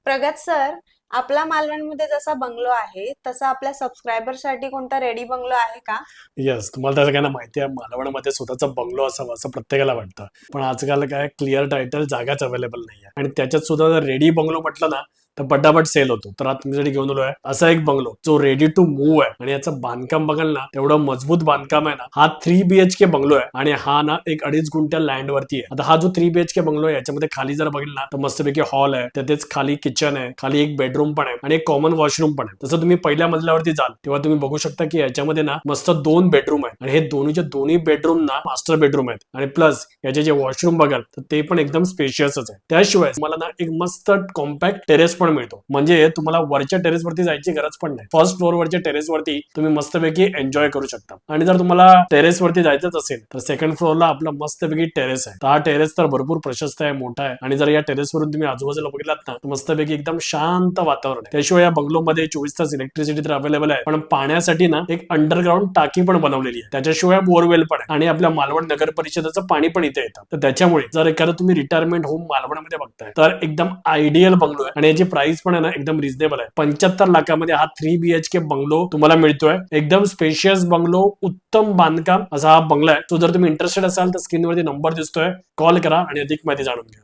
प्रगत सर, आपला मालवणमध्ये जसा बंगलो आहे तसा आपल्या सबस्क्रायबर साठी कोणता रेडी बंगलो आहे का? येस, तुम्हाला त्याचं काय ना माहिती आहे, मालवणमध्ये स्वतःचा बंगलो असावा असं प्रत्येकाला वाटतं. पण आजकाल काय क्लिअर टायटल जागाच अवेलेबल नाहीये आणि त्याच्यात सुद्धा जर रेडी बंगलो म्हटलं ना तर पटापट सेल होतो. तर आज तुमच्यासाठी घेऊन आलोय असा एक बंगलो जो रेडी टू मूव्ह आहे आणि याचं बांधकाम बघाल ना तेवढं मजबूत बांधकाम आहे ना. हा 3 BHK बंगलो आहे आणि हा ना एक 2.5 गुंठ्या लँड वरती आहे. आता हा जो 3 BHK बंगलो आहे याच्यामध्ये खाली जर बघितलं ना तर मस्तपैकी हॉल आहे, त्यातच खाली किचन आहे, खाली एक बेडरूम पण आहे आणि एक कॉमन वॉशरूम पण आहे. तसं तुम्ही पहिल्या मजल्यावरती जाल तेव्हा तुम्ही बघू शकता की याच्यामध्ये ना मस्त 2 बेडरूम आहेत आणि हे दोन्हीचे दोन्ही बेडरूम ना मास्टर बेडरूम आहेत आणि प्लस याचे जे वॉशरूम बघाल तर ते पण एकदम स्पेशियसच आहे. त्याशिवाय मला ना एक मस्त कॉम्पॅक्ट टेरेस पण मिळतो, म्हणजे तुम्हाला वरच्या टेरेस वरती जायची गरज पण नाही. फर्स्ट फ्लोअर वरच्या टेरेस वरती तुम्ही मस्तपैकी एन्जॉय करू शकता. आणि जर तुम्हाला टेरेस वरती जायचंच असेल तर सेकंड फ्लोअरला आपलं मस्तपैकी टेरेस आहे. तर हा टेरेस तर भरपूर प्रशस्त आहे, मोठा आहे आणि जर या टेरेस वरून तुम्ही आजूबाजूला बघितलात ना तर मस्तपैकी एकदम शांत वातावरण आहे. त्याशिवाय या बंगलोमध्ये 24 तास इलेक्ट्रिसिटी तर अवेलेबल आहे, पण पाण्यासाठी ना एक अंडरग्राऊंड टाकी पण बनवलेली आहे. त्याच्याशिवाय बोरवेल पण आहे आणि आपल्या मालवण नगर परिषदेचं पाणी पण इथे येतं. तर त्याच्यामुळे जर एखादं तुम्ही रिटायरमेंट होम मालवणमध्ये बघताय तर एकदम आयडियल बंगलो आहे आणि याची प्राइस पण आहे ना एकदम रिझनेबल आहे. 75 लाखामध्ये हा 3 BHK बंगलो तुम्हाला मिळतोय. एकदम स्पेशियस बंगलो, उत्तम बांधकाम असा हा बंगला आहे. तो जर तुम्ही इंटरेस्टेड असाल तर स्क्रीनवरती नंबर दिसतोय, कॉल करा आणि अधिक माहिती जाणून घ्या.